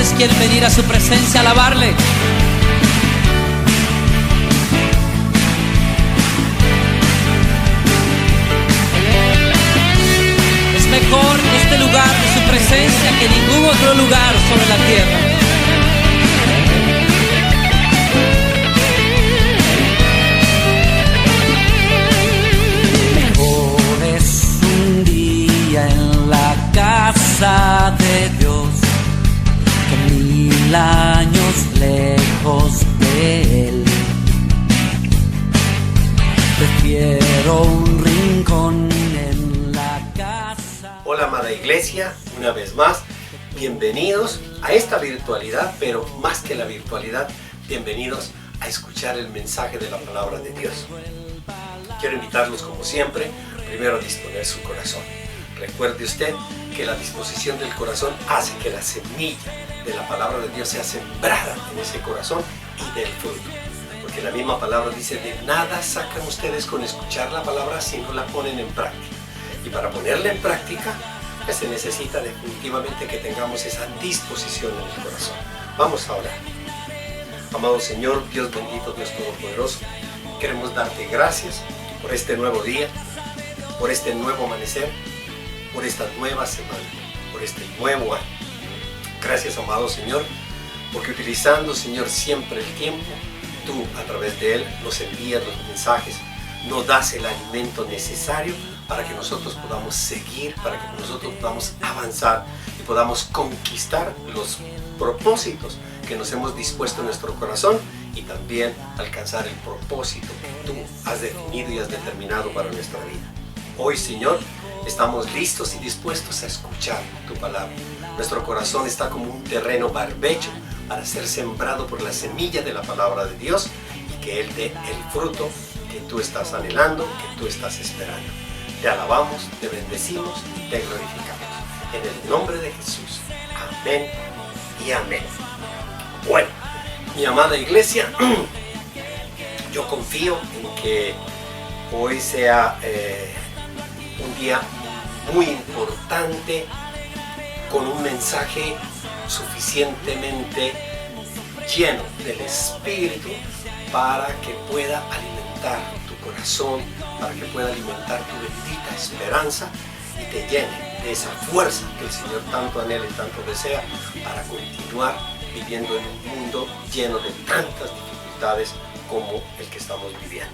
¿Cuántos quieren venir a su presencia a alabarle? Es mejor este lugar de su presencia que ningún otro lugar sobre la tierra. Mejor es un día en la casa de Dios que 1000 años lejos de Él. Prefiero un rincón en la casa. Hola amada iglesia, una vez más, bienvenidos a esta virtualidad, pero más que la virtualidad, bienvenidos a escuchar el mensaje de la palabra de Dios. Quiero invitarlos como siempre, primero a disponer su corazón. Recuerde usted que la disposición del corazón hace que la semilla de la palabra de Dios sea sembrada en ese corazón y del fruto. Porque la misma palabra dice, de nada sacan ustedes con escuchar la palabra si no la ponen en práctica. Y para ponerla en práctica, pues se necesita definitivamente que tengamos esa disposición en el corazón. Vamos a orar. Amado Señor, Dios bendito, Dios todopoderoso, queremos darte gracias por este nuevo día, por este nuevo amanecer, por esta nueva semana, por este nuevo año. Gracias, amado Señor, porque utilizando, Señor, siempre el tiempo, tú a través de él nos envías los mensajes, nos das el alimento necesario para que nosotros podamos seguir, para que nosotros podamos avanzar y podamos conquistar los propósitos que nos hemos dispuesto en nuestro corazón y también alcanzar el propósito que tú has definido y has determinado para nuestra vida. Hoy, Señor, estamos listos y dispuestos a escuchar tu palabra. Nuestro corazón está como un terreno barbecho para ser sembrado por la semilla de la palabra de Dios y que Él dé el fruto que tú estás anhelando, que tú estás esperando. Te alabamos, te bendecimos y te glorificamos. En el nombre de Jesús. Amén y amén. Bueno, mi amada iglesia, yo confío en que hoy sea un día muy importante, con un mensaje suficientemente lleno del Espíritu para que pueda alimentar tu corazón, para que pueda alimentar tu bendita esperanza y te llene de esa fuerza que el Señor tanto anhela y tanto desea para continuar viviendo en un mundo lleno de tantas dificultades como el que estamos viviendo.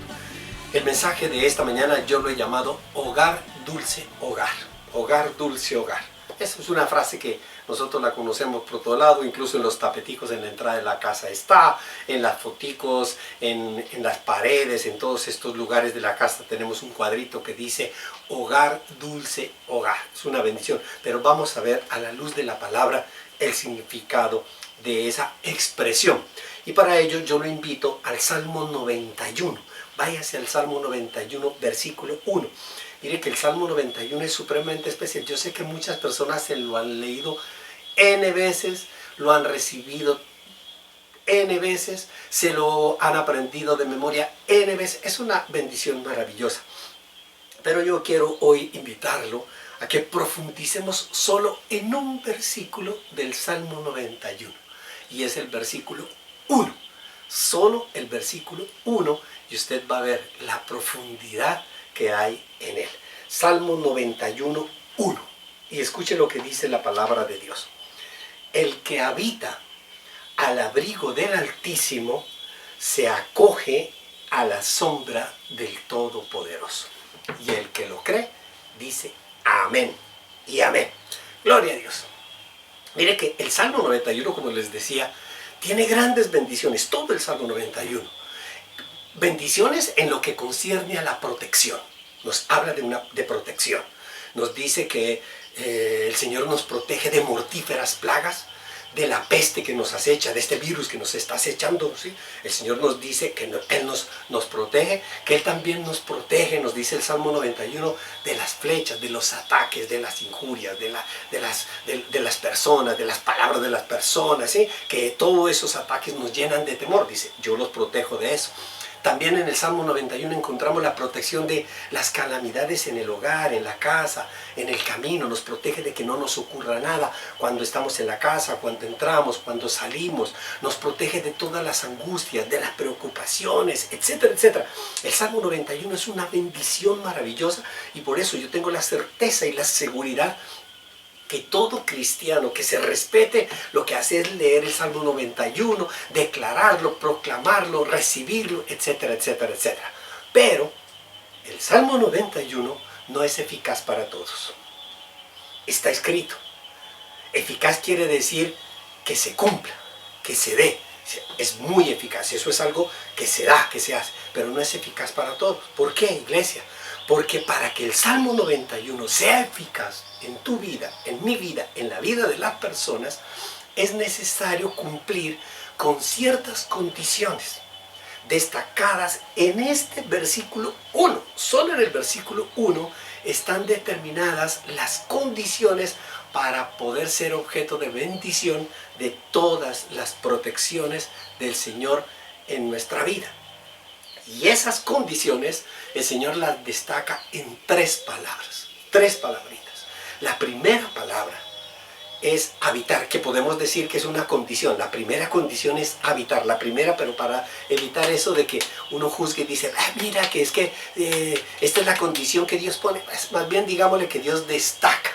El mensaje de esta mañana yo lo he llamado Hogar Dulce Hogar. Hogar Dulce Hogar. Esa es una frase que nosotros la conocemos por todo lado, incluso en los tapeticos en la entrada de la casa está, en las foticos, en las paredes, en todos estos lugares de la casa tenemos un cuadrito que dice Hogar Dulce Hogar. Es una bendición, pero vamos a ver a la luz de la palabra el significado de esa expresión. Y para ello yo lo invito al Salmo 91. Váyase al Salmo 91, versículo 1. Mire que el Salmo 91 es supremamente especial. Yo sé que muchas personas se lo han leído N veces, lo han recibido N veces, se lo han aprendido de memoria N veces. Es una bendición maravillosa. Pero yo quiero hoy invitarlo a que profundicemos solo en un versículo del Salmo 91. Y es el versículo 1. Solo el versículo 1 y usted va a ver la profundidad que hay en él. Salmo 91, 1. Y escuche lo que dice la palabra de Dios. El que habita al abrigo del Altísimo se acoge a la sombra del Todopoderoso. Y el que lo cree dice amén y amén. Gloria a Dios. Mire que el Salmo 91, como les decía, tiene grandes bendiciones. Todo el Salmo 91. Bendiciones en lo que concierne a la protección. Nos habla de protección. Nos dice que el Señor nos protege de mortíferas plagas, de la peste que nos acecha, de este virus que nos está acechando, ¿sí? El Señor nos dice que Él nos protege, que Él también nos protege, nos dice el Salmo 91, de las flechas, de los ataques, de las injurias, de las personas, de las palabras de las personas, ¿sí? Que todos esos ataques nos llenan de temor. Dice, yo los protejo de eso. También en el Salmo 91 encontramos la protección de las calamidades en el hogar, en la casa, en el camino. Nos protege de que no nos ocurra nada cuando estamos en la casa, cuando entramos, cuando salimos. Nos protege de todas las angustias, de las preocupaciones, etcétera, etcétera. El Salmo 91 es una bendición maravillosa y por eso yo tengo la certeza y la seguridad que todo cristiano que se respete lo que hace es leer el Salmo 91, declararlo, proclamarlo, recibirlo, etcétera, etcétera, etcétera. Pero el Salmo 91 no es eficaz para todos. Está escrito. Eficaz quiere decir que se cumpla, que se dé. Es muy eficaz, eso es algo que se da, que se hace, pero no es eficaz para todos. ¿Por qué, iglesia? Porque para que el Salmo 91 sea eficaz en tu vida, en mi vida, en la vida de las personas, es necesario cumplir con ciertas condiciones destacadas en este versículo 1. Solo en el versículo 1 están determinadas las condiciones para poder ser objeto de bendición de todas las protecciones del Señor en nuestra vida. Y esas condiciones el Señor las destaca en 3 palabras, 3 palabritas. La primera palabra es habitar, que podemos decir que es una condición. La primera condición es habitar, la primera, pero para evitar eso de que uno juzgue y dice, mira, que es que esta es la condición que Dios pone. Pues más bien digámosle que Dios destaca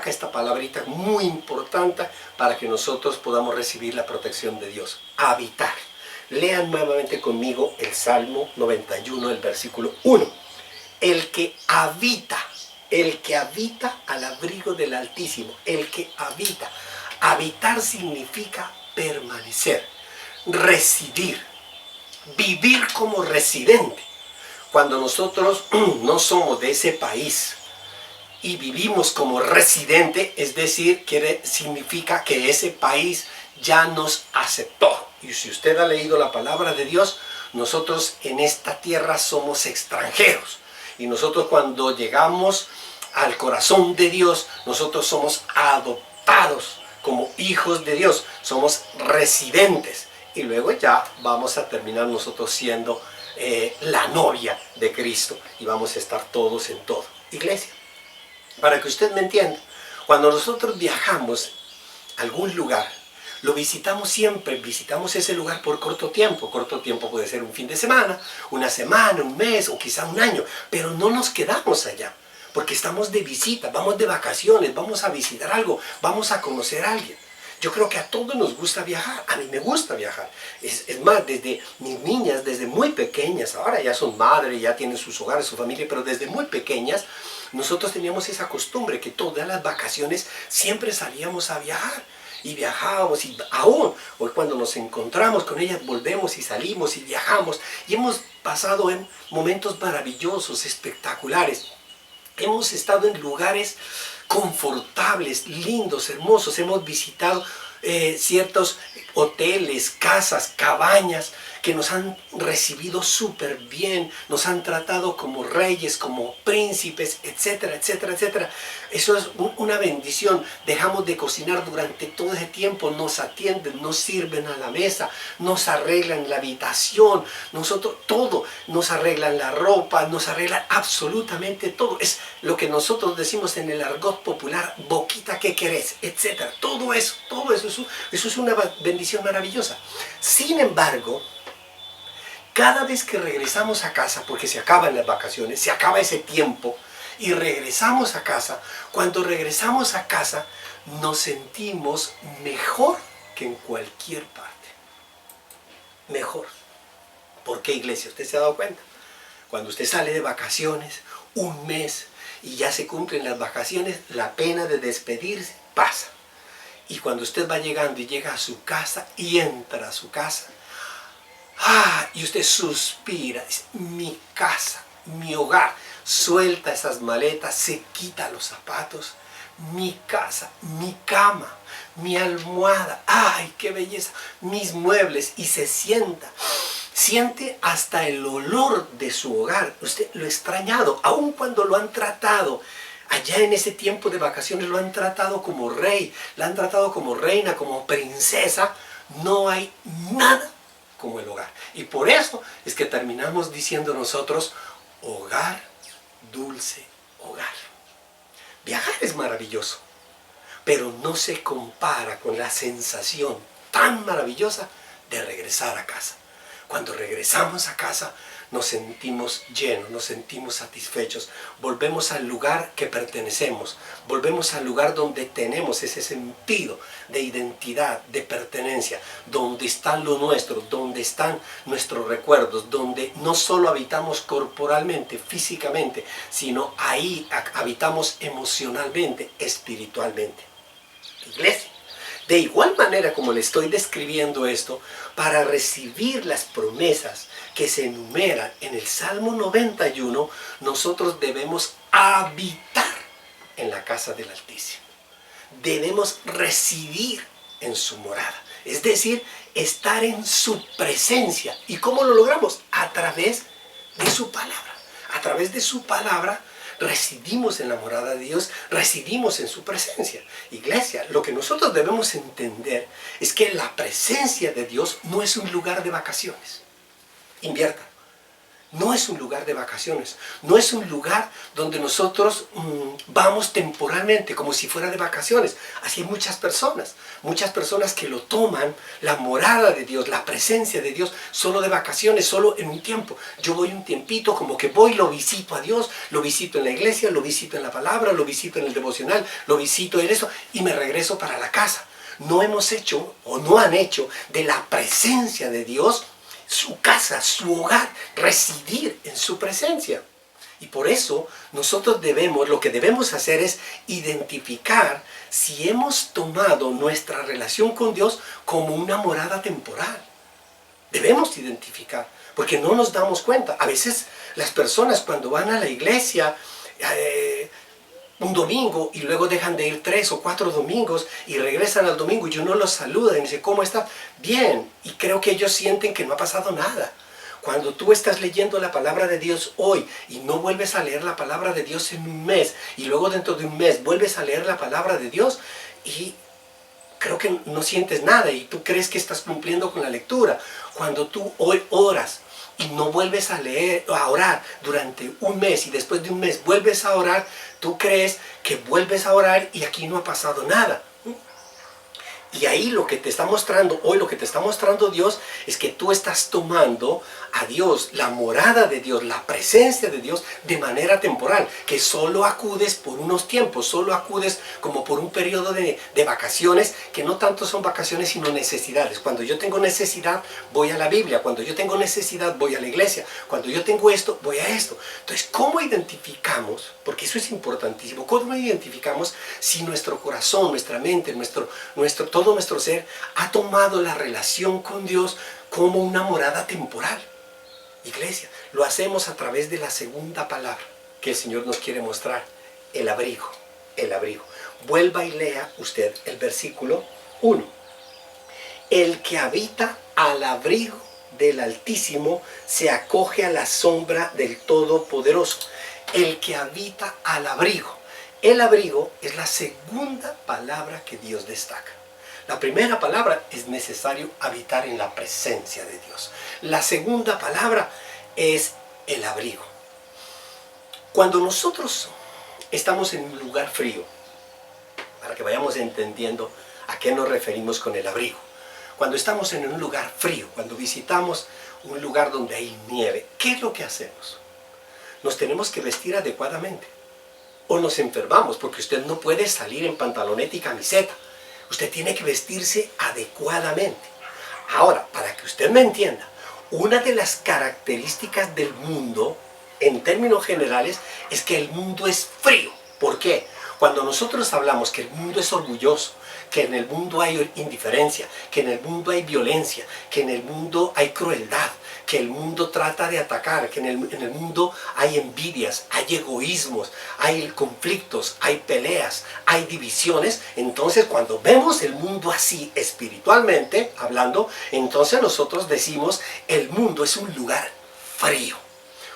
esta palabrita muy importante para que nosotros podamos recibir la protección de Dios. Habitar. Lean nuevamente conmigo el Salmo 91, el versículo 1. El que habita al abrigo del Altísimo, el que habita. Habitar significa permanecer, residir, vivir como residente. Cuando nosotros no somos de ese país y vivimos como residente, es decir, significa que ese país ya nos aceptó. Y si usted ha leído la palabra de Dios, nosotros en esta tierra somos extranjeros. Y nosotros cuando llegamos al corazón de Dios, nosotros somos adoptados como hijos de Dios. Somos residentes. Y luego ya vamos a terminar nosotros siendo la novia de Cristo. Y vamos a estar todos en todo. Iglesia, para que usted me entienda, cuando nosotros viajamos a algún lugar, lo visitamos siempre, visitamos ese lugar por corto tiempo puede ser un fin de semana, una semana, un mes o quizá un año, pero no nos quedamos allá, porque estamos de visita, vamos de vacaciones, vamos a visitar algo, vamos a conocer a alguien. Yo creo que a todos nos gusta viajar, a mí me gusta viajar, es más, desde mis niñas, desde muy pequeñas, ahora ya son madres, ya tienen sus hogares, su familia, pero desde muy pequeñas, nosotros teníamos esa costumbre que todas las vacaciones siempre salíamos a viajar. Y viajábamos y aún hoy cuando nos encontramos con ellas volvemos y salimos y viajamos y hemos pasado en momentos maravillosos, espectaculares. Hemos estado en lugares confortables, lindos, hermosos. Hemos visitado ciertos hoteles, casas, cabañas que nos han recibido súper bien, nos han tratado como reyes, como príncipes, etcétera, etcétera, etcétera. Eso es una bendición. Dejamos de cocinar durante todo ese tiempo, nos atienden, nos sirven a la mesa, nos arreglan la habitación, nosotros todo, nos arreglan la ropa, nos arreglan absolutamente todo. Es lo que nosotros decimos en el argot popular, boquita que querés, etcétera. Todo eso es una bendición maravillosa. Sin embargo, cada vez que regresamos a casa, porque se acaban las vacaciones, se acaba ese tiempo y regresamos a casa, cuando regresamos a casa nos sentimos mejor que en cualquier parte. Mejor. ¿Por qué, iglesia? ¿Usted se ha dado cuenta? Cuando usted sale de vacaciones, un mes, y ya se cumplen las vacaciones, la pena de despedirse pasa. Y cuando usted va llegando y llega a su casa y entra a su casa, y usted suspira, dice, mi casa, mi hogar, suelta esas maletas, se quita los zapatos, mi casa, mi cama, mi almohada, ¡ay, qué belleza! Mis muebles, y se sienta. Siente hasta el olor de su hogar. Usted lo ha extrañado, aun cuando lo han tratado. Allá en ese tiempo de vacaciones lo han tratado como rey, la han tratado como reina, como princesa. No hay nada como el hogar. Y por eso es que terminamos diciendo nosotros, hogar, dulce hogar. Viajar es maravilloso, pero no se compara con la sensación tan maravillosa de regresar a casa. Cuando regresamos a casa nos sentimos llenos, nos sentimos satisfechos, volvemos al lugar que pertenecemos, volvemos al lugar donde tenemos ese sentido de identidad, de pertenencia, donde está lo nuestro, donde están nuestros recuerdos, donde no solo habitamos corporalmente, físicamente, sino ahí habitamos emocionalmente, espiritualmente. Iglesia. De igual manera como le estoy describiendo esto, para recibir las promesas que se enumeran en el Salmo 91, nosotros debemos habitar en la casa del Altísimo. Debemos residir en su morada, es decir, estar en su presencia. ¿Y cómo lo logramos? A través de su palabra. A través de su palabra residimos en la morada de Dios, residimos en su presencia. Iglesia, lo que nosotros debemos entender es que la presencia de Dios no es un lugar de vacaciones. Invierta. No es un lugar de vacaciones, no es un lugar donde nosotros vamos temporalmente, como si fuera de vacaciones. Así hay muchas personas que lo toman, la morada de Dios, la presencia de Dios, solo de vacaciones, solo en un tiempo. Yo voy un tiempito, como que voy, lo visito a Dios, lo visito en la iglesia, lo visito en la palabra, lo visito en el devocional, lo visito en eso y me regreso para la casa. No hemos hecho o no han hecho de la presencia de Dios su casa, su hogar, residir en su presencia. Y por eso nosotros lo que debemos hacer es identificar si hemos tomado nuestra relación con Dios como una morada temporal. Debemos identificar, porque no nos damos cuenta. A veces las personas cuando van a la iglesia un domingo y luego dejan de ir 3 o 4 domingos y regresan al domingo y uno los saluda y dice, ¿cómo está? Bien. Y creo que ellos sienten que no ha pasado nada. Cuando tú estás leyendo la palabra de Dios hoy y no vuelves a leer la palabra de Dios en un mes y luego dentro de un mes vuelves a leer la palabra de Dios y creo que no sientes nada y tú crees que estás cumpliendo con la lectura. Cuando tú hoy oras y no vuelves a orar durante un mes y después de un mes vuelves a orar, tú crees que vuelves a orar y aquí no ha pasado nada. Y ahí lo que te está mostrando, hoy lo que te está mostrando Dios es que tú estás tomando a Dios, la morada de Dios, la presencia de Dios de manera temporal, que solo acudes por unos tiempos, solo acudes como por un periodo de vacaciones, que no tanto son vacaciones sino necesidades. Cuando yo tengo necesidad voy a la Biblia, cuando yo tengo necesidad voy a la iglesia, cuando yo tengo esto voy a esto. Entonces, ¿cómo identificamos? Porque eso es importantísimo. ¿Cómo identificamos si nuestro corazón, nuestra mente, todo nuestro ser ha tomado la relación con Dios como una morada temporal? Iglesia, lo hacemos a través de la segunda palabra que el Señor nos quiere mostrar, el abrigo, el abrigo. Vuelva y lea usted el versículo 1. El que habita al abrigo del Altísimo se acoge a la sombra del Todopoderoso. El que habita al abrigo. El abrigo es la segunda palabra que Dios destaca. La primera palabra es necesario habitar en la presencia de Dios. La segunda palabra es el abrigo. Cuando nosotros estamos en un lugar frío, para que vayamos entendiendo a qué nos referimos con el abrigo. Cuando estamos en un lugar frío, cuando visitamos un lugar donde hay nieve, ¿qué es lo que hacemos? Nos tenemos que vestir adecuadamente. O nos enfermamos, porque usted no puede salir en pantaloneta y camiseta. Usted tiene que vestirse adecuadamente. Ahora, para que usted me entienda, una de las características del mundo, en términos generales, es que el mundo es frío. ¿Por qué? Cuando nosotros hablamos que el mundo es orgulloso, que en el mundo hay indiferencia, que en el mundo hay violencia, que en el mundo hay crueldad, que el mundo trata de atacar, que en el mundo hay envidias, hay egoísmos, hay conflictos, hay peleas, hay divisiones. Entonces, cuando vemos el mundo así espiritualmente hablando, entonces nosotros decimos el mundo es un lugar frío.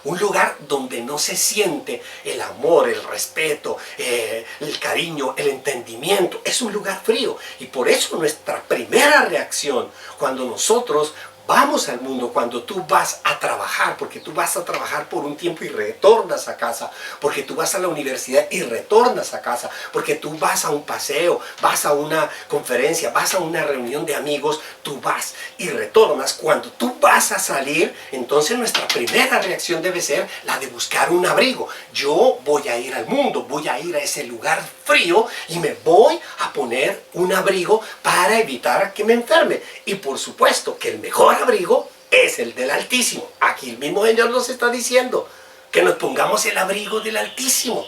Un lugar donde no se siente el amor, el respeto, el cariño, el entendimiento. Es un lugar frío. Y por eso nuestra primera reacción cuando nosotros vamos al mundo, cuando tú vas a trabajar, porque tú vas a trabajar por un tiempo y retornas a casa, porque tú vas a la universidad y retornas a casa, porque tú vas a un paseo, vas a una conferencia, vas a una reunión de amigos, tú vas y retornas. Cuando tú vas a salir, entonces nuestra primera reacción debe ser la de buscar un abrigo. Yo voy a ir al mundo, voy a ir a ese lugar frío y me voy a poner un abrigo para evitar que me enferme. Y por supuesto que el mejor abrigo es el del Altísimo. Aquí el mismo Señor nos está diciendo que nos pongamos el abrigo del Altísimo.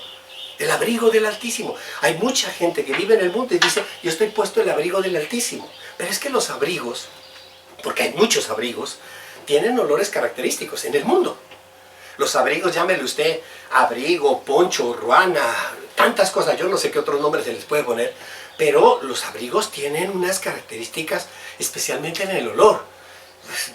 El abrigo del Altísimo. Hay mucha gente que vive en el mundo y dice, yo estoy puesto el abrigo del Altísimo. Pero es que los abrigos, porque hay muchos abrigos, tienen olores característicos en el mundo. Los abrigos, llámele usted abrigo, poncho, ruana, tantas cosas, yo no sé qué otros nombres se les puede poner, pero los abrigos tienen unas características, especialmente en el olor.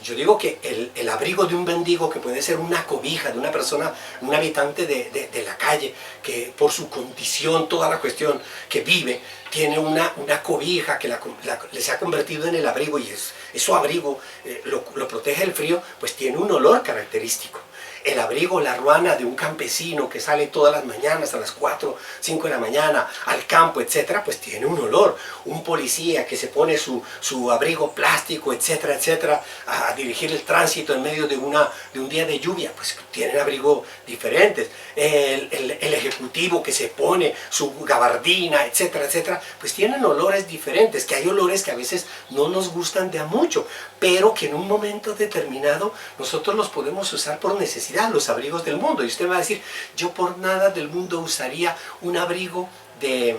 Yo digo que el abrigo de un mendigo, que puede ser una cobija de una persona, un habitante de la calle, que por su condición, toda la cuestión que vive, tiene una cobija que se ha convertido en el abrigo y es su abrigo, lo protege del frío, pues tiene un olor característico. El abrigo, la ruana de un campesino que sale todas las mañanas a las 4, 5 de la mañana al campo, etcétera, pues tiene un olor. Un policía que se pone su abrigo plástico, etcétera, etcétera, a dirigir el tránsito en medio de un día de lluvia, pues tienen abrigos diferentes. El ejecutivo que se pone su gabardina, etcétera, etcétera, pues tienen olores diferentes, que hay olores que a veces no nos gustan de a mucho, pero que en un momento determinado nosotros los podemos usar por necesidad, los abrigos del mundo. Y usted va a decir, yo por nada del mundo usaría un abrigo de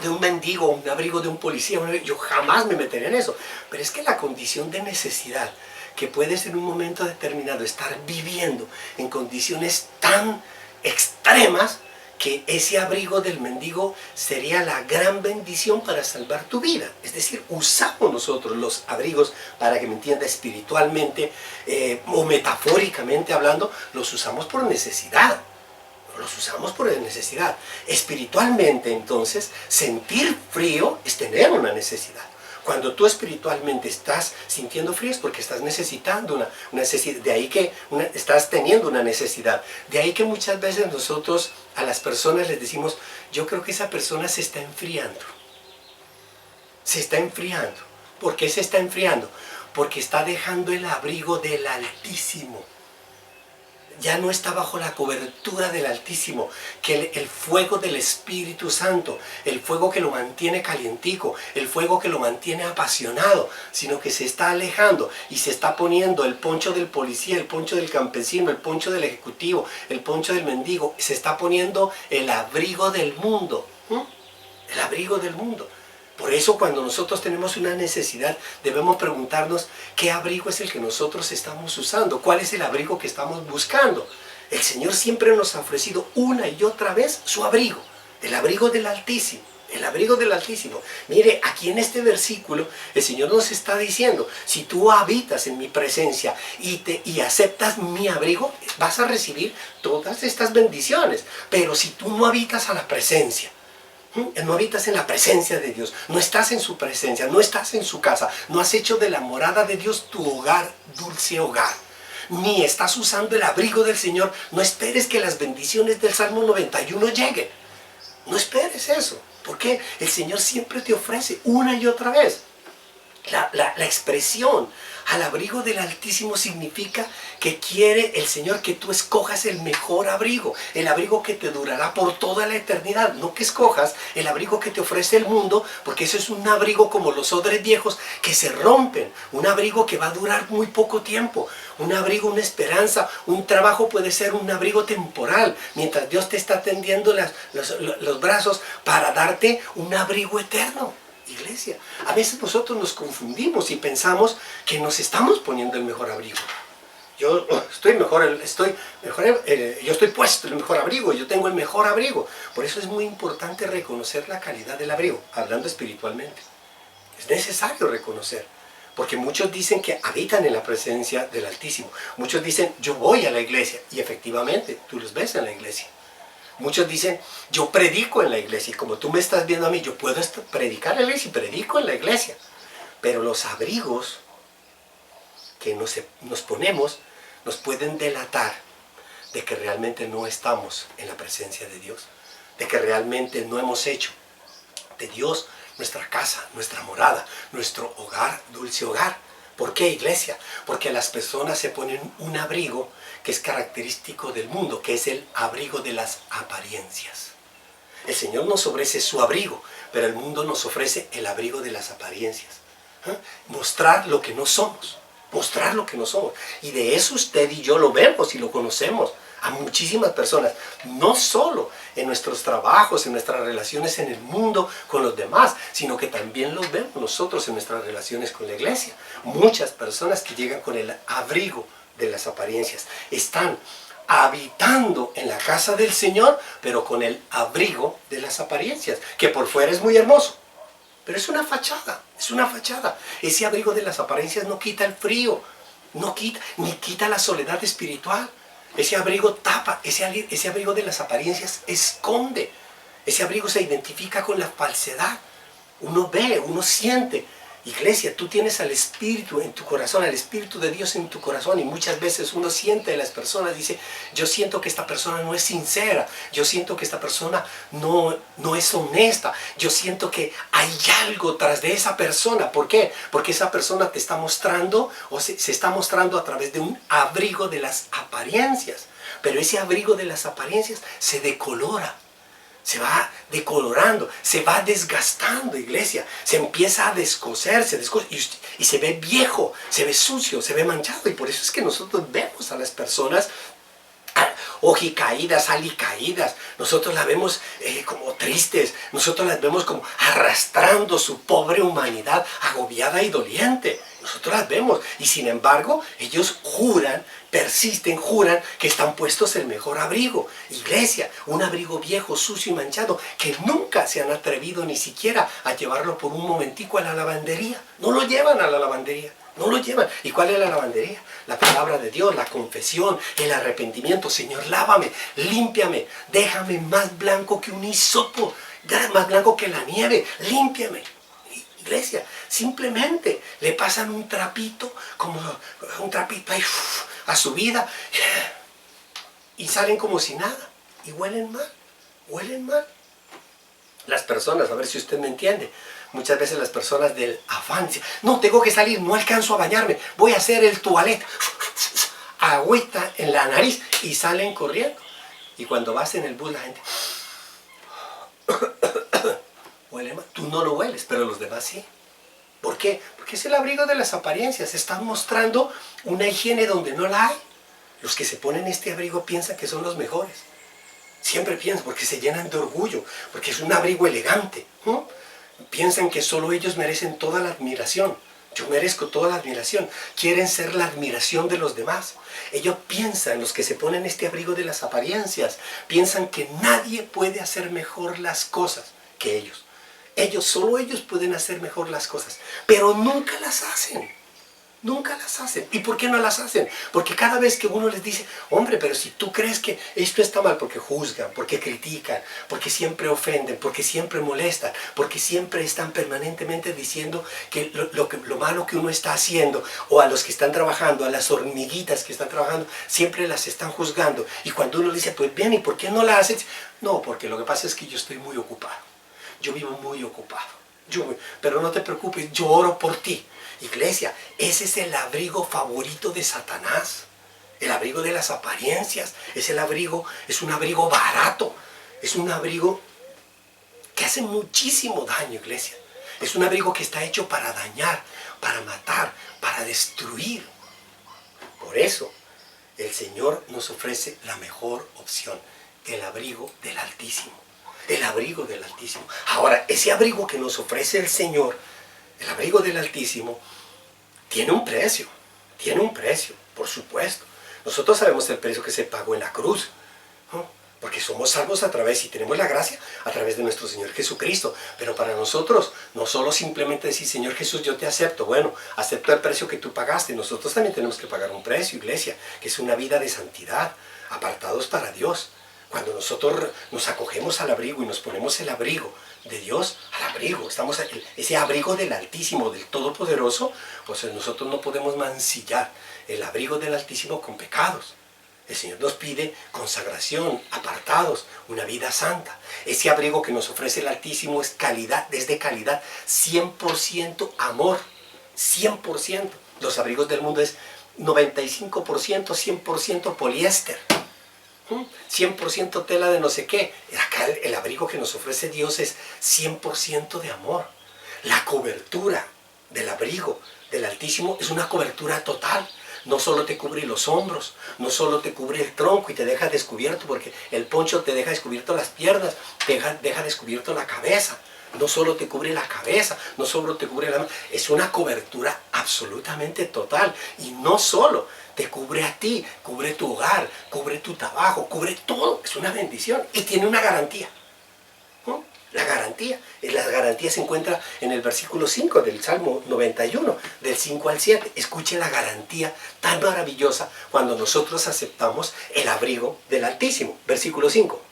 un mendigo, un abrigo de un policía, yo jamás me meteré en eso. Pero es que la condición de necesidad, que puedes en un momento determinado estar viviendo en condiciones tan extremas, que ese abrigo del mendigo sería la gran bendición para salvar tu vida. Es decir, usamos nosotros los abrigos, para que me entienda, espiritualmente o metafóricamente hablando, los usamos por necesidad. Los usamos por necesidad. Espiritualmente, entonces, sentir frío es tener una necesidad. Cuando tú espiritualmente estás sintiendo frío es porque estás necesitando una necesidad. De ahí que estás teniendo una necesidad. De ahí que muchas veces nosotros a las personas les decimos, yo creo que esa persona se está enfriando. Se está enfriando. ¿Por qué se está enfriando? Porque está dejando el abrigo del Altísimo. Ya no está bajo la cobertura del Altísimo, que el fuego del Espíritu Santo, el fuego que lo mantiene calientico, el fuego que lo mantiene apasionado, sino que se está alejando y se está poniendo el poncho del policía, el poncho del campesino, el poncho del ejecutivo, el poncho del mendigo, se está poniendo el abrigo del mundo, el abrigo del mundo. Por eso cuando nosotros tenemos una necesidad debemos preguntarnos qué abrigo es el que nosotros estamos usando, cuál es el abrigo que estamos buscando. El Señor siempre nos ha ofrecido una y otra vez su abrigo, el abrigo del Altísimo. El abrigo del Altísimo. Mire, aquí en este versículo el Señor nos está diciendo, si tú habitas en mi presencia y aceptas mi abrigo, vas a recibir todas estas bendiciones. Pero si tú no habitas a la presencia, no habitas en la presencia de Dios, no estás en su presencia, no estás en su casa, no has hecho de la morada de Dios tu hogar, dulce hogar, ni estás usando el abrigo del Señor, no esperes que las bendiciones del Salmo 91 lleguen. No esperes eso, porque el Señor siempre te ofrece una y otra vez. La expresión al abrigo del Altísimo significa que quiere el Señor que tú escojas el mejor abrigo, el abrigo que te durará por toda la eternidad, no que escojas el abrigo que te ofrece el mundo, porque eso es un abrigo como los odres viejos que se rompen, un abrigo que va a durar muy poco tiempo, un abrigo, una esperanza, un trabajo puede ser un abrigo temporal, mientras Dios te está tendiendo los brazos para darte un abrigo eterno. Iglesia, a veces nosotros nos confundimos y pensamos que nos estamos poniendo el mejor abrigo. Yo estoy puesto en el mejor abrigo, yo tengo el mejor abrigo. Por eso es muy importante reconocer la calidad del abrigo, hablando espiritualmente. Es necesario reconocer, porque muchos dicen que habitan en la presencia del Altísimo. Muchos dicen, yo voy a la iglesia, y efectivamente, tú los ves en la iglesia. Muchos dicen, yo predico en la iglesia, y como tú me estás viendo a mí, yo puedo predicar en la iglesia y predico en la iglesia. Pero los abrigos que nos ponemos nos pueden delatar de que realmente no estamos en la presencia de Dios, de que realmente no hemos hecho de Dios nuestra casa, nuestra morada, nuestro hogar, dulce hogar. ¿Por qué, iglesia? Porque las personas se ponen un abrigo que es característico del mundo, que es el abrigo de las apariencias. El Señor nos ofrece su abrigo, pero el mundo nos ofrece el abrigo de las apariencias. Mostrar lo que no somos, mostrar lo que no somos. Y de eso usted y yo lo vemos y lo conocemos a muchísimas personas, no solo en nuestros trabajos, en nuestras relaciones en el mundo con los demás, sino que también los vemos nosotros en nuestras relaciones con la iglesia. Muchas personas que llegan con el abrigo de las apariencias están habitando en la casa del Señor, pero con el abrigo de las apariencias, que por fuera es muy hermoso, pero es una fachada, es una fachada. Ese abrigo de las apariencias no quita el frío, no quita, ni quita la soledad espiritual. Ese abrigo tapa, ese abrigo de las apariencias esconde. Ese abrigo se identifica con la falsedad. Uno ve, uno siente. Iglesia, tú tienes al Espíritu en tu corazón, al Espíritu de Dios en tu corazón, y muchas veces uno siente a las personas, dice, yo siento que esta persona no es sincera, yo siento que esta persona no es honesta, yo siento que hay algo tras de esa persona. ¿Por qué? Porque esa persona te está mostrando, o se está mostrando a través de un abrigo de las apariencias, pero ese abrigo de las apariencias se decolora. Se va decolorando, se va desgastando, iglesia. Se empieza a descoser, y se ve viejo, se ve sucio, se ve manchado. Y por eso es que nosotros vemos a las personas ojicaídas, alicaídas. Nosotros las vemos como tristes. Nosotros las vemos como arrastrando su pobre humanidad agobiada y doliente. Nosotros las vemos. Y sin embargo, ellos juran, persisten, juran que están puestos el mejor abrigo. Iglesia, un abrigo viejo, sucio y manchado, que nunca se han atrevido ni siquiera a llevarlo por un momentico a la lavandería. No lo llevan a la lavandería. No lo llevan. ¿Y cuál es la lavandería? La palabra de Dios, la confesión, el arrepentimiento. Señor, lávame, límpiame, déjame más blanco que un hisopo, más blanco que la nieve, límpiame. Iglesia, simplemente le pasan un trapito, como un trapito ahí, a su vida, y salen como si nada, y huelen mal, huelen mal. Las personas, a ver si usted me entiende, muchas veces las personas del afán, no, tengo que salir, no alcanzo a bañarme, voy a hacer el toilet, agüita en la nariz, y salen corriendo. Y cuando vas en el bus, la gente huele mal. Tú no lo hueles, pero los demás sí. ¿Por qué? Porque es el abrigo de las apariencias. Están mostrando una higiene donde no la hay. Los que se ponen este abrigo piensan que son los mejores. Siempre piensan, porque se llenan de orgullo, porque es un abrigo elegante. Piensan que solo ellos merecen toda la admiración. Yo merezco toda la admiración. Quieren ser la admiración de los demás. Ellos piensan, los que se ponen este abrigo de las apariencias, piensan que nadie puede hacer mejor las cosas que ellos. Solo ellos pueden hacer mejor las cosas, pero nunca las hacen. Nunca las hacen. ¿Y por qué no las hacen? Porque cada vez que uno les dice, hombre, pero si tú crees que esto está mal, porque juzgan, porque critican, porque siempre ofenden, porque siempre molestan, porque siempre están permanentemente diciendo que lo malo que uno está haciendo, o a los que están trabajando, a las hormiguitas que están trabajando, siempre las están juzgando. Y cuando uno le dice, pues bien, ¿y por qué no la haces? No, porque lo que pasa es que yo estoy muy ocupado. Yo vivo muy ocupado. Pero no te preocupes, yo oro por ti. Iglesia, ese es el abrigo favorito de Satanás. El abrigo de las apariencias. Es un abrigo barato. Es un abrigo que hace muchísimo daño, iglesia. Es un abrigo que está hecho para dañar, para matar, para destruir. Por eso, el Señor nos ofrece la mejor opción. El abrigo del Altísimo. El abrigo del Altísimo. Ahora, ese abrigo que nos ofrece el Señor, el abrigo del Altísimo, tiene un precio, por supuesto. Nosotros sabemos el precio que se pagó en la cruz, ¿no? Porque somos salvos a través, y tenemos la gracia a través de nuestro Señor Jesucristo. Pero para nosotros, no solo simplemente decir, Señor Jesús, yo te acepto. Bueno, acepto el precio que tú pagaste. Nosotros también tenemos que pagar un precio, iglesia, que es una vida de santidad, apartados para Dios. Cuando nosotros nos acogemos al abrigo y nos ponemos el abrigo de Dios, al abrigo, estamos ese abrigo del Altísimo, del Todopoderoso, pues nosotros no podemos mancillar el abrigo del Altísimo con pecados. El Señor nos pide consagración, apartados, una vida santa. Ese abrigo que nos ofrece el Altísimo es calidad, desde calidad, 100% amor, 100%. Los abrigos del mundo es 95%, 100% poliéster. 100% tela de no sé qué. Acá el abrigo que nos ofrece Dios es 100% de amor. La cobertura del abrigo del Altísimo es una cobertura total. No solo te cubre los hombros, no solo te cubre el tronco y te deja descubierto, porque el poncho te deja descubierto las piernas, te deja descubierto la cabeza. No solo te cubre la cabeza, no solo te cubre la mano, es una cobertura absolutamente total. Y no solo te cubre a ti, cubre tu hogar, cubre tu trabajo, cubre todo. Es una bendición y tiene una garantía. La garantía se encuentra en el versículo 5 del Salmo 91, del 5 al 7. Escuche la garantía tan maravillosa cuando nosotros aceptamos el abrigo del Altísimo. Versículo 5.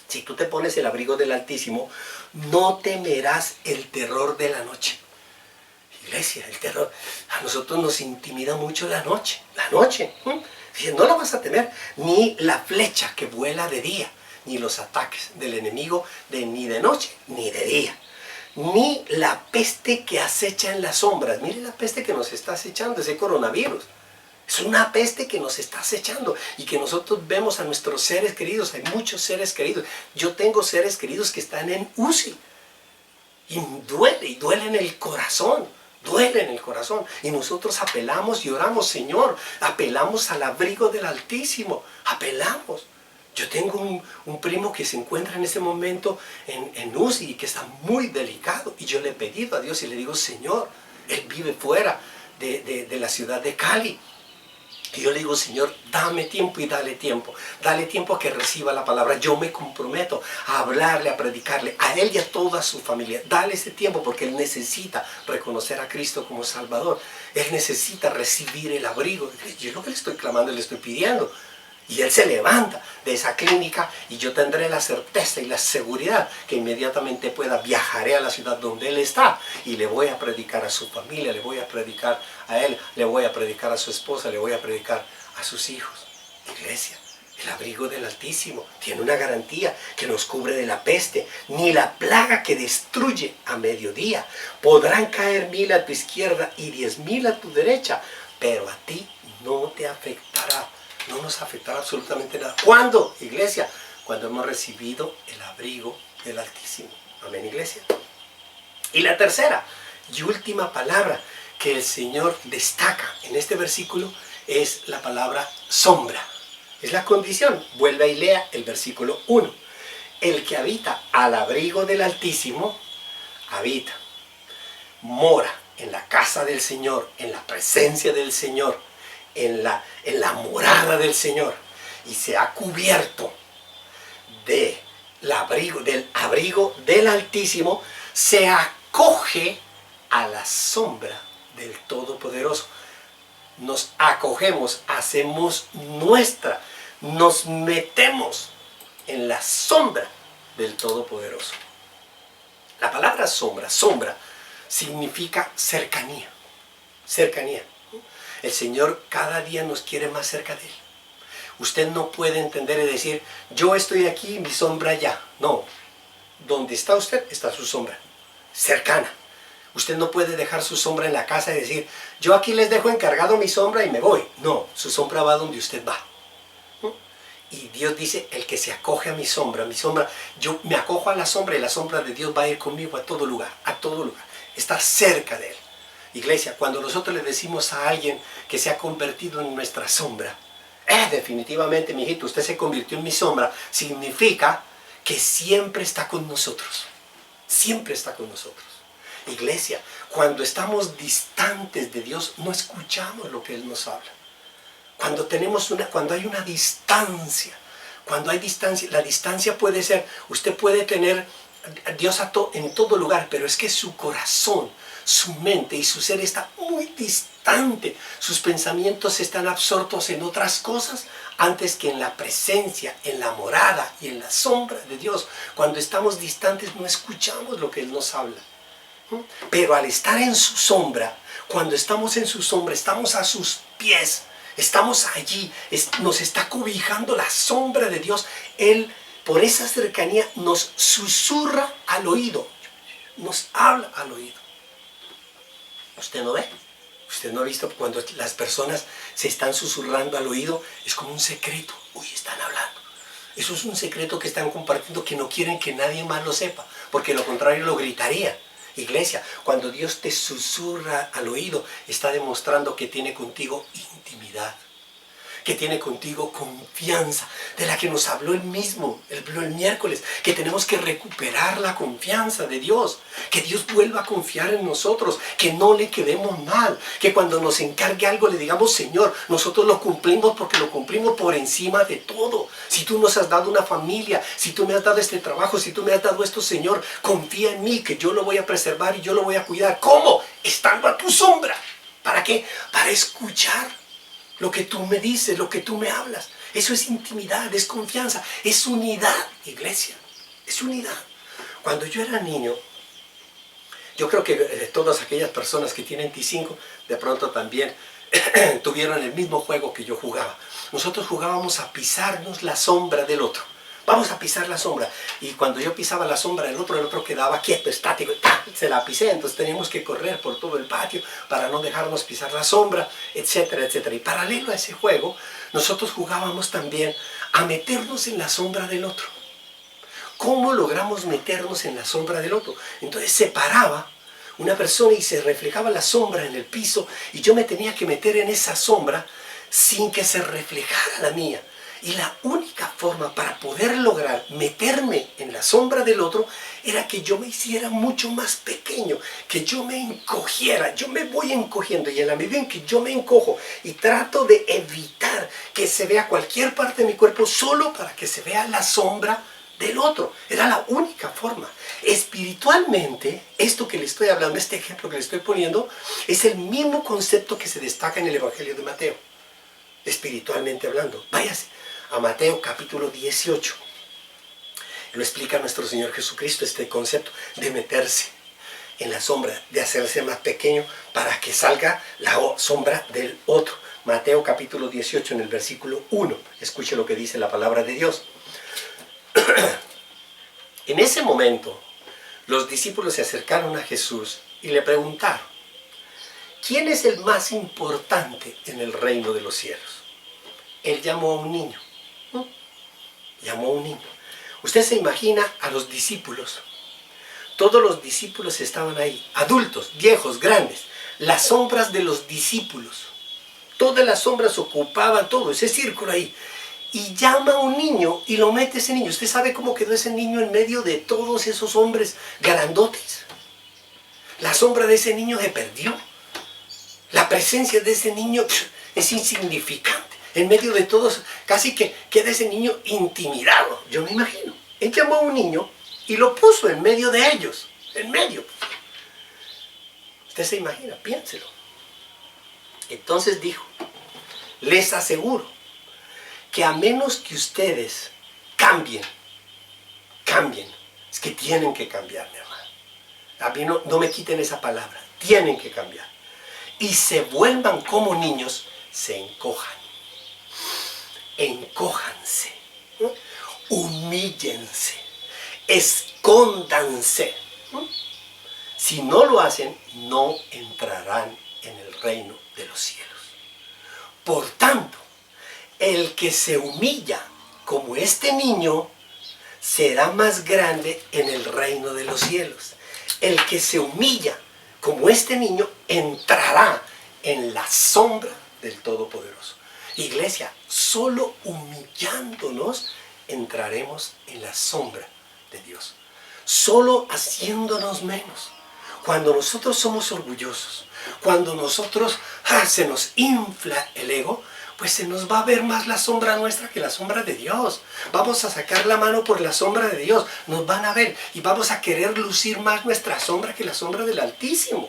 Si tú te pones el abrigo del Altísimo, no temerás el terror de la noche. Iglesia, el terror. A nosotros nos intimida mucho la noche. No lo vas a temer. Ni la flecha que vuela de día, ni los ataques del enemigo ni de noche, ni de día. Ni la peste que acecha en las sombras. Mire la peste que nos está acechando, ese coronavirus. Es una peste que nos está acechando y que nosotros vemos a nuestros seres queridos. Hay muchos seres queridos. Yo tengo seres queridos que están en UCI. Y duele en el corazón. Duele en el corazón. Y nosotros apelamos y oramos, Señor. Apelamos al abrigo del Altísimo. Apelamos. Yo tengo un primo que se encuentra en ese momento en UCI y que está muy delicado. Y yo le he pedido a Dios y le digo, Señor, él vive fuera de la ciudad de Cali. Y yo le digo, Señor, dame tiempo y dale tiempo. Dale tiempo a que reciba la palabra. Yo me comprometo a hablarle, a predicarle, a él y a toda su familia. Dale ese tiempo porque él necesita reconocer a Cristo como Salvador. Él necesita recibir el abrigo. Yo es lo que le estoy clamando y le estoy pidiendo. Y él se levanta de esa clínica y yo tendré la certeza y la seguridad que inmediatamente viajaré a la ciudad donde él está y le voy a predicar a su familia, le voy a predicar a él, le voy a predicar a su esposa, le voy a predicar a sus hijos. Iglesia, el abrigo del Altísimo tiene una garantía que nos cubre de la peste, ni la plaga que destruye a mediodía. Podrán caer 1000 a tu izquierda y 10.000 a tu derecha, pero a ti no te afectará. No nos afectará absolutamente nada. ¿Cuándo, iglesia? Cuando hemos recibido el abrigo del Altísimo. Amén, iglesia. Y la tercera y última palabra que el Señor destaca en este versículo es la palabra sombra. Es la condición. Vuelve y lea el versículo 1. El que habita al abrigo del Altísimo, habita, mora en la casa del Señor, en la presencia del Señor, en la morada del Señor, y se ha cubierto del abrigo del Altísimo, se acoge a la sombra del Todopoderoso. Nos acogemos, hacemos nuestra, nos metemos en la sombra del Todopoderoso. La palabra sombra significa cercanía. Cercanía. El Señor cada día nos quiere más cerca de Él. Usted no puede entender y decir, yo estoy aquí y mi sombra allá. No, donde está usted está su sombra, cercana. Usted no puede dejar su sombra en la casa y decir, yo aquí les dejo encargado mi sombra y me voy. No, su sombra va donde usted va. Y Dios dice, el que se acoge a mi sombra, yo me acojo a la sombra y la sombra de Dios va a ir conmigo a todo lugar, estar cerca de Él. Iglesia, cuando nosotros le decimos a alguien que se ha convertido en nuestra sombra, definitivamente, mi hijito, usted se convirtió en mi sombra, significa que siempre está con nosotros. Siempre está con nosotros. Iglesia, cuando estamos distantes de Dios, no escuchamos lo que Él nos habla. Cuando hay una distancia, la distancia puede ser, usted puede tener a Dios en todo lugar, pero es que su corazón, su mente y su ser está muy distante distante. Sus pensamientos están absortos en otras cosas antes que en la presencia, en la morada y en la sombra de Dios. Cuando estamos distantes no escuchamos lo que Él nos habla. Pero al estar en su sombra, cuando estamos en su sombra, estamos a sus pies, estamos allí, nos está cobijando la sombra de Dios. Él, por esa cercanía, nos susurra al oído, nos habla al oído. ¿Usted no ve? ¿Usted no ha visto cuando las personas se están susurrando al oído? Es como un secreto. Uy, están hablando. Eso es un secreto que están compartiendo, que no quieren que nadie más lo sepa, porque lo contrario lo gritaría. Iglesia, cuando Dios te susurra al oído, está demostrando que tiene contigo intimidad, que tiene contigo confianza, de la que nos habló Él mismo, el miércoles, que tenemos que recuperar la confianza de Dios, que Dios vuelva a confiar en nosotros, que no le quedemos mal, que cuando nos encargue algo le digamos, Señor, nosotros lo cumplimos porque lo cumplimos por encima de todo. Si tú nos has dado una familia, si tú me has dado este trabajo, si tú me has dado esto, Señor, confía en mí, que yo lo voy a preservar y yo lo voy a cuidar. ¿Cómo? Estando a tu sombra. ¿Para qué? Para escuchar lo que tú me dices, lo que tú me hablas. Eso es intimidad, es confianza, es unidad, iglesia. Es unidad. Cuando yo era niño, yo creo que todas aquellas personas que tienen T5, de pronto también tuvieron el mismo juego que yo jugaba. Nosotros jugábamos a pisarnos la sombra del otro. Vamos a pisar la sombra. Y cuando yo pisaba la sombra del otro, el otro quedaba quieto, estático. Se la pisé, entonces teníamos que correr por todo el patio para no dejarnos pisar la sombra, etcétera, etcétera. Y paralelo a ese juego, nosotros jugábamos también a meternos en la sombra del otro. ¿Cómo logramos meternos en la sombra del otro? Entonces se paraba una persona y se reflejaba la sombra en el piso y yo me tenía que meter en esa sombra sin que se reflejara la mía. Y la única forma para poder lograr meterme en la sombra del otro era que yo me hiciera mucho más pequeño, que yo me encogiera. Yo me voy encogiendo y en la medida en que yo me encojo y trato de evitar que se vea cualquier parte de mi cuerpo solo para que se vea la sombra del otro. Era la única forma. Espiritualmente, esto que le estoy hablando, este ejemplo que le estoy poniendo, es el mismo concepto que se destaca en el Evangelio de Mateo. Espiritualmente hablando. Váyase a Mateo capítulo 18. Lo explica nuestro Señor Jesucristo, este concepto de meterse en la sombra, de hacerse más pequeño para que salga la sombra del otro. Mateo capítulo 18 en el versículo 1. Escuche lo que dice la palabra de Dios. En ese momento, los discípulos se acercaron a Jesús y le preguntaron, ¿quién es el más importante en el reino de los cielos? Él llamó a un niño. Llamó a un niño. Usted se imagina a los discípulos. Todos los discípulos estaban ahí. Adultos, viejos, grandes. Las sombras de los discípulos. Todas las sombras ocupaban todo ese círculo ahí. Y llama a un niño y lo mete ese niño. ¿Usted sabe cómo quedó ese niño en medio de todos esos hombres grandotes? La sombra de ese niño se perdió. La presencia de ese niño es insignificante. En medio de todos, casi que queda ese niño intimidado. Yo me imagino. Él llamó a un niño y lo puso en medio de ellos. En medio. Usted se imagina, piénselo. Entonces dijo, les aseguro que a menos que ustedes cambien, es que tienen que cambiar, mi hermano. A mí no me quiten esa palabra, tienen que cambiar. Y se vuelvan como niños, se encojan. Encójanse, humíllense, escóndanse. Si no lo hacen, no entrarán en el reino de los cielos. Por tanto, el que se humilla como este niño será más grande en el reino de los cielos. El que se humilla como este niño entrará en la sombra del Todopoderoso. Iglesia, solo humillándonos entraremos en la sombra de Dios. Solo haciéndonos menos. Cuando nosotros somos orgullosos, cuando nosotros se nos infla el ego, pues se nos va a ver más la sombra nuestra que la sombra de Dios. Vamos a sacar la mano por la sombra de Dios. Nos van a ver y vamos a querer lucir más nuestra sombra que la sombra del Altísimo.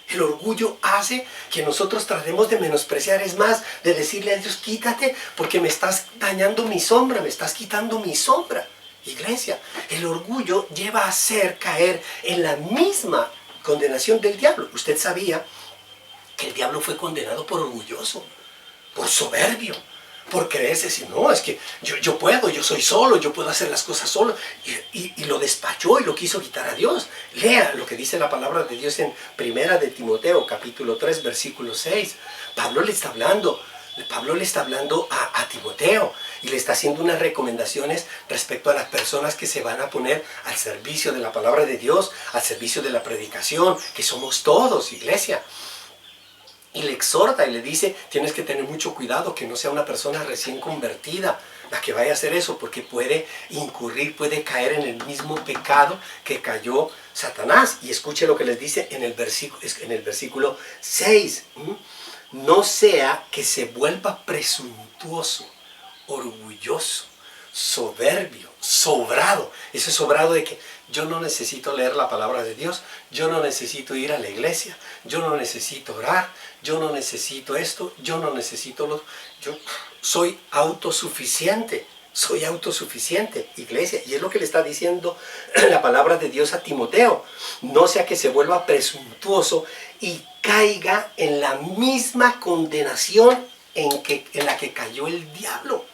El orgullo hace que nosotros tratemos de menospreciar, es más, de decirle a Dios, quítate porque me estás dañando mi sombra, me estás quitando mi sombra. Iglesia, el orgullo lleva a hacer caer en la misma condenación del diablo. Usted sabía que el diablo fue condenado por orgulloso, por soberbio, por creerse así, no, es que yo puedo, yo soy solo, yo puedo hacer las cosas solo, y lo despachó y lo quiso quitar a Dios. Lea lo que dice la palabra de Dios en Primera de Timoteo, capítulo 3, versículo 6. Pablo le está hablando a Timoteo y le está haciendo unas recomendaciones respecto a las personas que se van a poner al servicio de la palabra de Dios, al servicio de la predicación, que somos todos, iglesia. Y le exhorta y le dice, tienes que tener mucho cuidado que no sea una persona recién convertida la que vaya a hacer eso, porque puede incurrir, puede caer en el mismo pecado que cayó Satanás. Y escuche lo que les dice en el versículo 6. No sea que se vuelva presuntuoso, orgulloso, soberbio, sobrado. Ese sobrado de que yo no necesito leer la palabra de Dios, yo no necesito ir a la iglesia, yo no necesito orar, yo no necesito esto, yo no necesito lo... Yo soy autosuficiente, iglesia. Y es lo que le está diciendo la palabra de Dios a Timoteo. No sea que se vuelva presuntuoso y caiga en la misma condenación en la que cayó el diablo.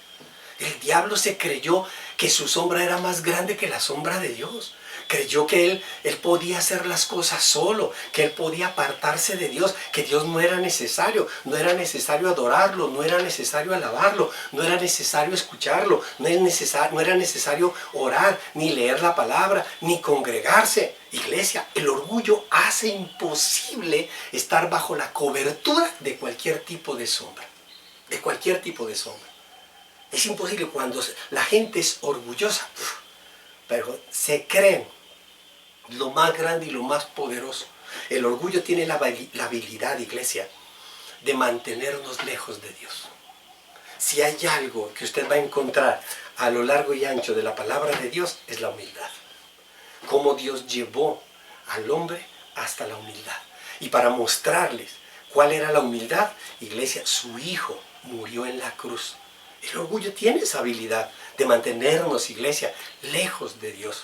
El diablo se creyó que su sombra era más grande que la sombra de Dios. Creyó que él podía hacer las cosas solo, que él podía apartarse de Dios, que Dios no era necesario adorarlo, no era necesario alabarlo, no era necesario escucharlo, no era necesario orar, ni leer la palabra, ni congregarse. Iglesia, el orgullo hace imposible estar bajo la cobertura de cualquier tipo de sombra, Es imposible cuando la gente es orgullosa, pero se creen lo más grande y lo más poderoso. El orgullo tiene la habilidad, iglesia, de mantenernos lejos de Dios. Si hay algo que usted va a encontrar a lo largo y ancho de la palabra de Dios, es la humildad. Cómo Dios llevó al hombre hasta la humildad. Y para mostrarles cuál era la humildad, iglesia, su Hijo murió en la cruz. El orgullo tiene esa habilidad de mantenernos, iglesia, lejos de Dios.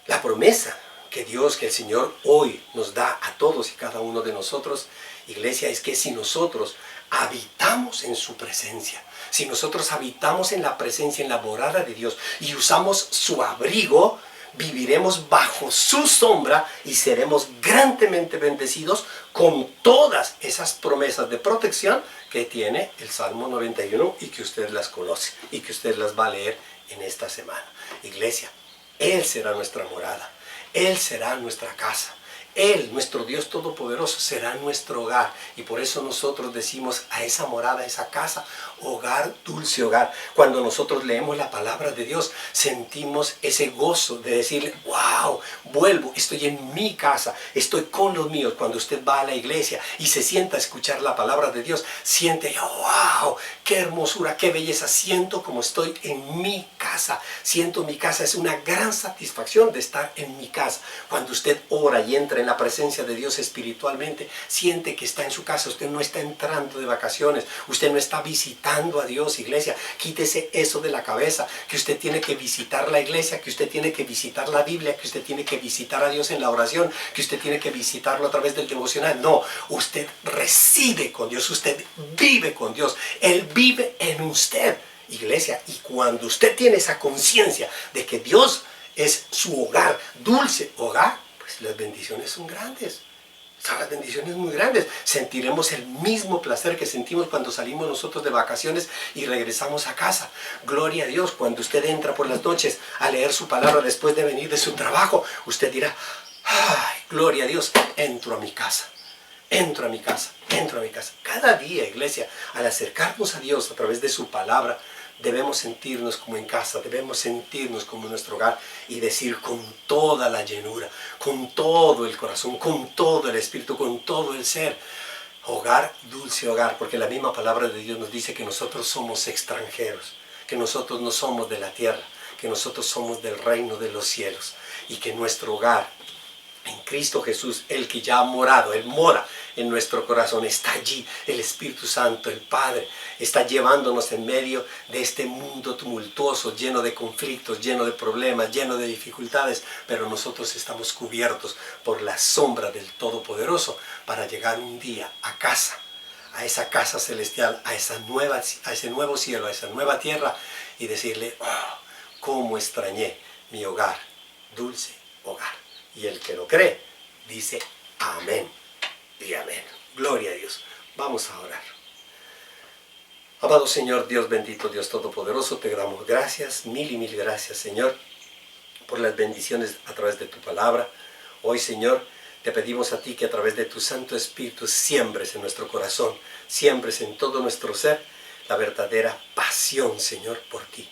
La promesa que el Señor hoy nos da a todos y cada uno de nosotros, iglesia, es que si nosotros habitamos en su presencia, si nosotros habitamos en la presencia, en la morada de Dios y usamos su abrigo, viviremos bajo su sombra y seremos grandemente bendecidos con todas esas promesas de protección que tiene el Salmo 91 y que usted las conoce y que usted las va a leer en esta semana. Iglesia, Él será nuestra morada, Él será nuestra casa. Él, nuestro Dios Todopoderoso, será nuestro hogar. Y por eso nosotros decimos a esa morada, a esa casa, hogar, dulce hogar. Cuando nosotros leemos la palabra de Dios, sentimos ese gozo de decirle, wow, vuelvo, estoy en mi casa, estoy con los míos. Cuando usted va a la iglesia y se sienta a escuchar la palabra de Dios, siente, wow, qué hermosura, qué belleza. Siento como estoy en mi casa. Siento mi casa, es una gran satisfacción de estar en mi casa. Cuando usted ora y entra en la presencia de Dios espiritualmente, siente que está en su casa. Usted no está entrando de vacaciones, usted no está visitando a Dios, iglesia. Quítese eso de la cabeza, que usted tiene que visitar la iglesia, que usted tiene que visitar la Biblia, que usted tiene que visitar a Dios en la oración, que usted tiene que visitarlo a través del devocional. No, usted reside con Dios, usted vive con Dios, Él vive en usted, iglesia. Y cuando usted tiene esa conciencia de que Dios es su hogar, dulce hogar, las bendiciones son grandes. Son las bendiciones muy grandes. Sentiremos el mismo placer que sentimos cuando salimos nosotros de vacaciones y regresamos a casa. Gloria a Dios. Cuando usted entra por las noches a leer su palabra después de venir de su trabajo, usted dirá, ay, gloria a Dios, entro a mi casa. Entro a mi casa, entro a mi casa. Cada día, iglesia, al acercarnos a Dios a través de su palabra, debemos sentirnos como en casa, debemos sentirnos como en nuestro hogar y decir con toda la llenura, con todo el corazón, con todo el espíritu, con todo el ser, hogar, dulce hogar, porque la misma palabra de Dios nos dice que nosotros somos extranjeros, que nosotros no somos de la tierra, que nosotros somos del reino de los cielos y que nuestro hogar En Cristo Jesús, el que ya ha morado, Él mora en nuestro corazón, está allí. El Espíritu Santo, el Padre, está llevándonos en medio de este mundo tumultuoso, lleno de conflictos, lleno de problemas, lleno de dificultades, pero nosotros estamos cubiertos por la sombra del Todopoderoso para llegar un día a casa, a esa casa celestial, a ese nuevo cielo, a esa nueva tierra, y decirle: oh, cómo extrañé mi hogar, dulce hogar. Y el que lo cree, dice amén y amén. Gloria a Dios. Vamos a orar. Amado Señor, Dios bendito, Dios todopoderoso, te damos gracias, mil y mil gracias, Señor, por las bendiciones a través de tu palabra. Hoy, Señor, te pedimos a ti que a través de tu Santo Espíritu siembres en nuestro corazón, siembres en todo nuestro ser la verdadera pasión, Señor, por ti.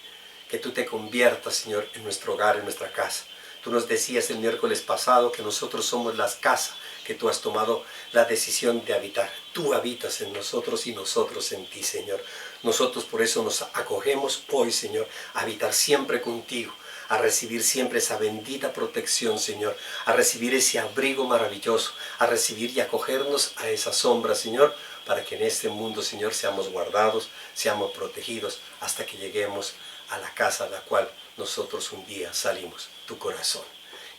Que tú te conviertas, Señor, en nuestro hogar, en nuestra casa. Tú nos decías el miércoles pasado que nosotros somos las casas que tú has tomado la decisión de habitar. Tú habitas en nosotros y nosotros en ti, Señor. Nosotros por eso nos acogemos hoy, Señor, a habitar siempre contigo, a recibir siempre esa bendita protección, Señor, a recibir ese abrigo maravilloso, a recibir y acogernos a esa sombra, Señor, para que en este mundo, Señor, seamos guardados, seamos protegidos, hasta que lleguemos a la casa a la cual nosotros un día salimos, tu corazón.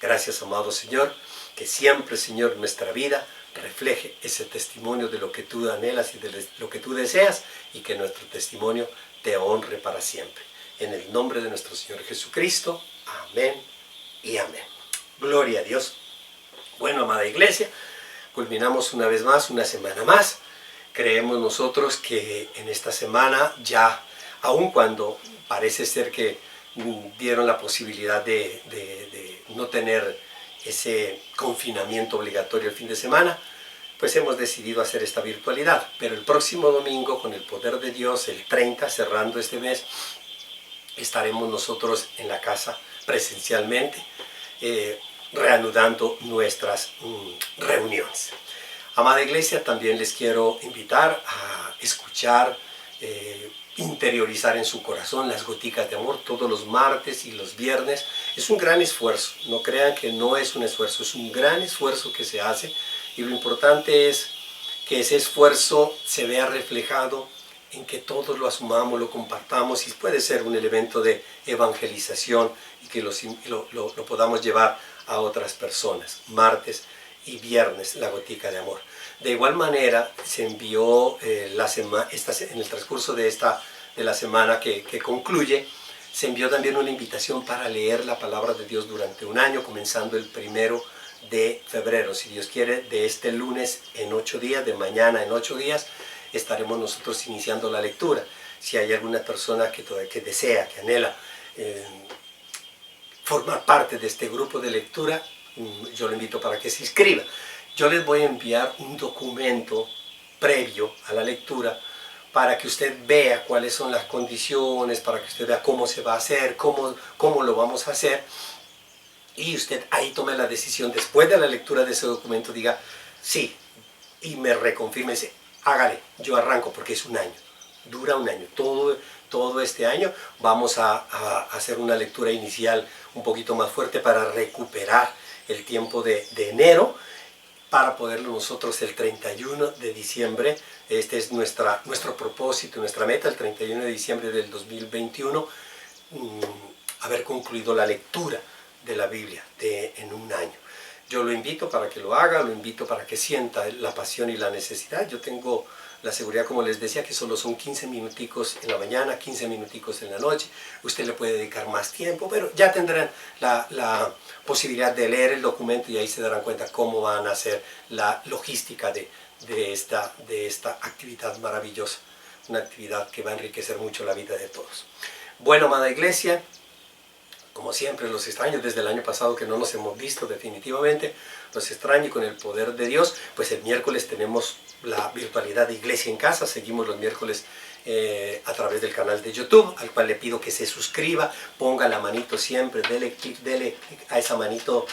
Gracias, amado Señor, que siempre, Señor, nuestra vida refleje ese testimonio de lo que tú anhelas y de lo que tú deseas, y que nuestro testimonio te honre para siempre. En el nombre de nuestro Señor Jesucristo, amén y amén. Gloria a Dios. Bueno, amada iglesia, culminamos una vez más, una semana más. Creemos nosotros que en esta semana ya, aun cuando parece ser que dieron la posibilidad de no tener ese confinamiento obligatorio el fin de semana, pues hemos decidido hacer esta virtualidad. Pero el próximo domingo, con el poder de Dios, el 30, cerrando este mes, estaremos nosotros en la casa presencialmente, reanudando nuestras reuniones. Amada iglesia, también les quiero invitar a escuchar, interiorizar en su corazón las goticas de amor todos los martes y los viernes. Es un gran esfuerzo, no crean que no es un esfuerzo, es un gran esfuerzo que se hace, y lo importante es que ese esfuerzo se vea reflejado en que todos lo asumamos, lo compartamos, y puede ser un elemento de evangelización y que lo podamos llevar a otras personas. Martes y viernes, la gotica de amor. De igual manera, se envió en el transcurso de la semana que concluye, se envió también una invitación para leer la palabra de Dios durante un año, comenzando el 1 de febrero. Si Dios quiere, de este lunes en 8 días, de mañana en 8 días, estaremos nosotros iniciando la lectura. Si hay alguna persona que desea, que anhela formar parte de este grupo de lectura, yo lo invito para que se inscriba. Yo les voy a enviar un documento previo a la lectura para que usted vea cuáles son las condiciones, para que usted vea cómo se va a hacer, cómo lo vamos a hacer, y usted ahí tome la decisión. Después de la lectura de ese documento diga sí, y me reconfirme, dice: hágale, yo arranco, porque es un año, dura un año, todo este año vamos a hacer una lectura inicial un poquito más fuerte para recuperar el tiempo de enero, para poderlo nosotros el 31 de diciembre, este es nuestro propósito, nuestra meta, el 31 de diciembre del 2021, haber concluido la lectura de la Biblia en un año. Yo lo invito para que lo haga, lo invito para que sienta la pasión y la necesidad. Yo tengo la seguridad, como les decía, que solo son 15 minuticos en la mañana, 15 minuticos en la noche. Usted le puede dedicar más tiempo, pero ya tendrán la posibilidad de leer el documento, y ahí se darán cuenta cómo van a hacer la logística de esta actividad maravillosa. Una actividad que va a enriquecer mucho la vida de todos. Bueno, amada iglesia, como siempre los extraño, desde el año pasado que no nos hemos visto definitivamente, los extraño, y con el poder de Dios, pues el miércoles tenemos la virtualidad de Iglesia en Casa. Seguimos los miércoles a través del canal de YouTube, al cual le pido que se suscriba, ponga la manito siempre, dele clic a esa manito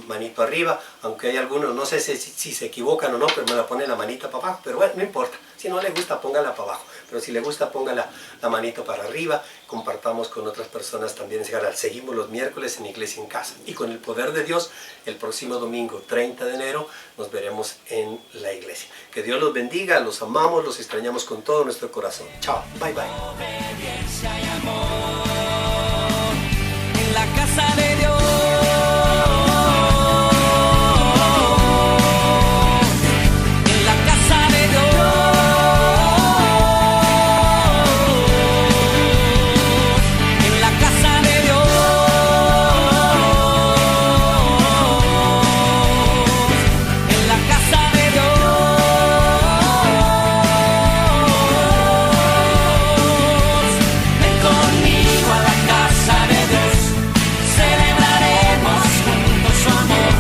manito arriba, aunque hay algunos, no sé si se equivocan o no, pero me la pone la manita para abajo, pero bueno, no importa. Si no le gusta, póngala para abajo, pero si le gusta, ponga la manito para arriba. Compartamos con otras personas también ese canal. Seguimos los miércoles en Iglesia en Casa, y con el poder de Dios, el próximo domingo 30 de enero nos veremos en la iglesia. Que Dios los bendiga, los amamos, los extrañamos con todo nuestro corazón. Chao, bye bye. Obediencia y amor en la casa de Dios. En la casa de Dios. En la casa de Dios. En la casa de Dios. Ven conmigo a la casa de Dios. Celebraremos juntos su amor.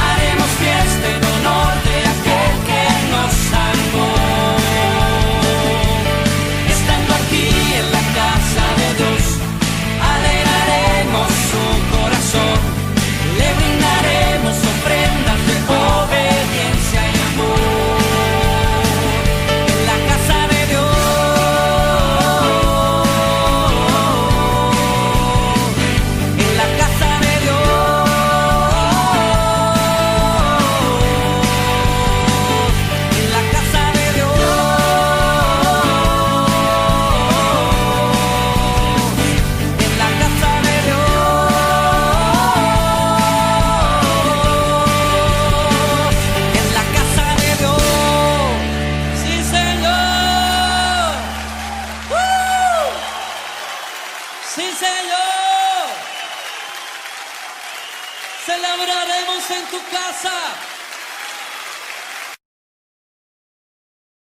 Haremos fiesta en honor de aquel que nos salvó. Estando aquí en la casa de Dios, alegraremos su corazón. Le brindaremos ofrendas de obediencia y amor. En la casa de Dios. En la casa de Dios. En la casa de Dios. En la casa de Dios. En la casa de Dios. Sí, Señor. Sí, Señor. Celebraremos en tu casa.